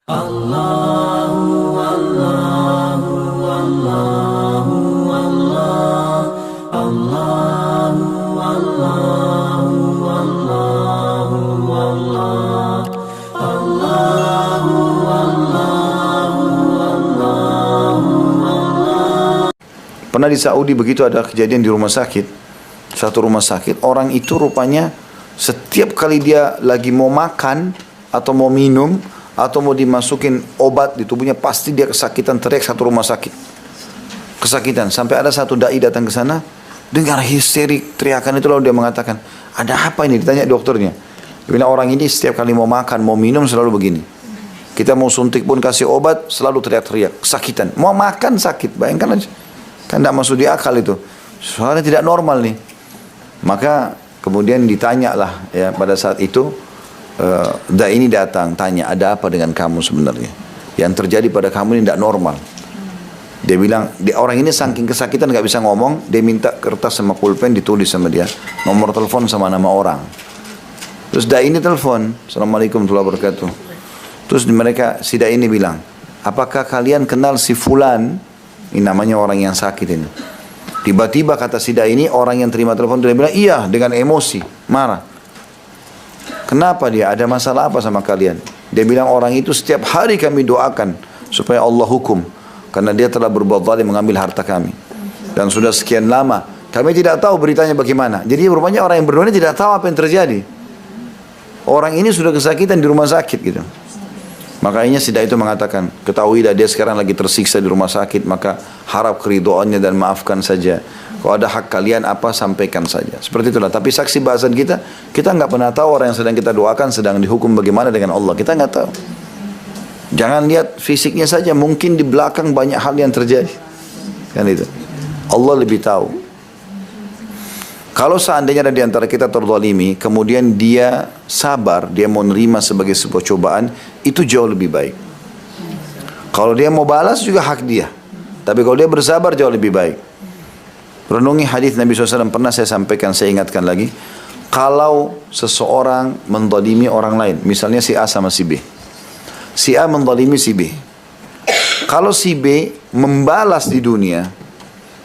Allahu Allahu Allahu Allah Allahu Allahu Allahu Allah Allahu Allahu Allahu Allah. Pernah di Saudi begitu ada kejadian di rumah sakit. Satu rumah sakit, orang itu rupanya setiap kali dia lagi mau makan atau mau minum atau mau dimasukin obat di tubuhnya, pasti dia kesakitan, teriak satu rumah sakit. Kesakitan. Sampai ada satu dai datang ke sana, dengar histerik teriakan itu, lalu dia mengatakan, ada apa ini? Ditanya dokternya. Dia bilang, orang ini setiap kali mau makan, mau minum selalu begini. Kita mau suntik pun kasih obat, selalu teriak-teriak, kesakitan. Mau makan sakit, bayangkan aja. Kan tidak masuk di akal itu. Soalnya tidak normal nih. Maka kemudian ditanyalah ya, pada saat itu dai ini datang tanya, ada apa dengan kamu sebenarnya? Yang terjadi pada kamu ini tidak normal. Dia bilang, orang ini saking kesakitan nggak bisa ngomong, dia minta kertas sama pulpen, ditulis sama dia nomor telepon sama nama orang. Terus dai ini telepon, Assalamualaikum warahmatullahi wabarakatuh. Terus mereka, si dai ini bilang, apakah kalian kenal si fulan? Ini namanya orang yang sakit ini. Tiba-tiba kata si dai ini, orang yang terima telepon dia bilang, iya, dengan emosi, marah. Kenapa dia? Ada masalah apa sama kalian? Dia bilang, orang itu setiap hari kami doakan supaya Allah hukum, karena dia telah berbuat zalim mengambil harta kami. Dan sudah sekian lama, kami tidak tahu beritanya bagaimana. Jadi rupanya orang yang berdoa ini tidak tahu apa yang terjadi. Orang ini sudah kesakitan di rumah sakit gitu. Makanya si dai itu mengatakan, ketahuilah dia sekarang lagi tersiksa di rumah sakit, maka harap keridhaannya dan maafkan saja. Kalau ada hak kalian apa, sampaikan saja. Seperti itulah. Tapi saksi bahasan kita nggak pernah tahu orang yang sedang kita doakan sedang dihukum bagaimana dengan Allah. Kita nggak tahu. Jangan lihat fisiknya saja, mungkin di belakang banyak hal yang terjadi. Kan itu. Allah lebih tahu. Kalau seandainya ada di antara kita terzalimi, kemudian dia sabar, dia mau nerima sebagai sebuah cobaan, itu jauh lebih baik. Kalau dia mau balas juga hak dia. Tapi kalau dia bersabar jauh lebih baik. Renungi hadis Nabi SAW, pernah saya sampaikan, saya ingatkan lagi. Kalau seseorang menzalimi orang lain, misalnya si A sama si B. Si A menzalimi si B. Kalau si B membalas di dunia,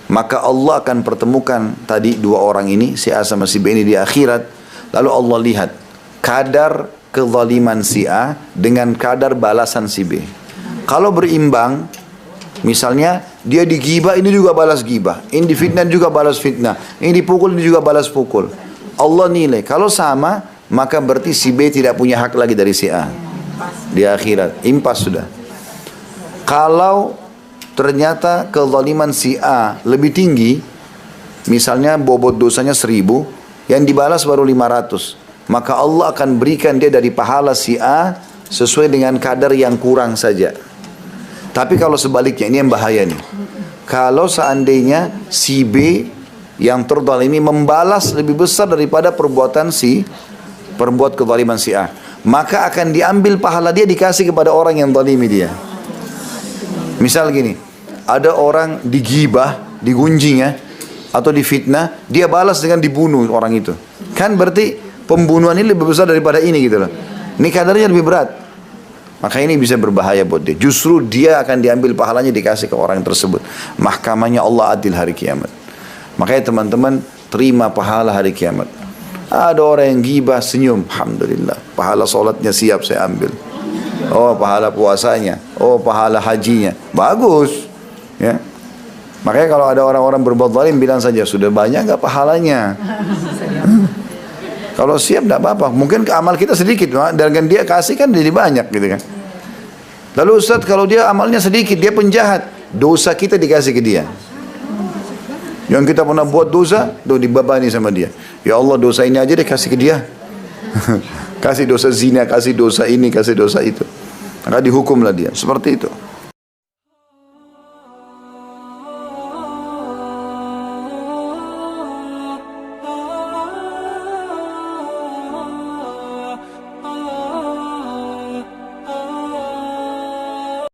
maka Allah akan pertemukan tadi dua orang ini, si A sama si B ini di akhirat. Lalu Allah lihat kadar kezaliman si A dengan kadar balasan si B. Kalau berimbang, misalnya dia digibah, ini juga balas gibah, ini difitnah juga balas fitnah, ini dipukul, ini juga balas pukul. Allah nilai, kalau sama, maka berarti si B tidak punya hak lagi dari si A. Di akhirat, impas sudah. Kalau ternyata kezaliman si A lebih tinggi, misalnya bobot dosanya 1000, yang dibalas baru 500, maka Allah akan berikan dia dari pahala si A sesuai dengan kadar yang kurang saja. Tapi kalau sebaliknya, ini yang bahaya nih. Kalau seandainya si B yang terzalimi membalas lebih besar daripada perbuatan kezaliman si A, maka akan diambil pahala dia, dikasih kepada orang yang zalimi dia. Misal gini, ada orang digibah, digunjing ya, atau difitnah, dia balas dengan dibunuh orang itu. Kan berarti pembunuhan ini lebih besar daripada ini gitu loh. Ini kadarnya lebih berat. Maka ini bisa berbahaya buat dia. Justru dia akan diambil pahalanya, dikasih ke orang tersebut. Mahkamahnya Allah adil hari kiamat. Makanya teman-teman, terima pahala hari kiamat. Ada orang yang gibah, senyum, alhamdulillah, pahala sholatnya siap saya ambil. Oh, pahala puasanya, oh, pahala hajinya, bagus. Ya, makanya kalau ada orang-orang berbuat zalim, bilang saja, sudah banyak nggak pahalanya? Kalau siap tidak apa-apa. Mungkin amal kita sedikit, dan dia kasih kan jadi banyak gitu kan. Lalu Ustaz, kalau dia amalnya sedikit, dia penjahat, dosa kita dikasih ke dia. Yang kita pernah buat dosa, dibebani sama dia. Ya Allah, dosa ini aja deh kasih ke dia. Kasih dosa zina, kasih dosa ini, kasih dosa itu. Maka dihukumlah dia. Seperti itu.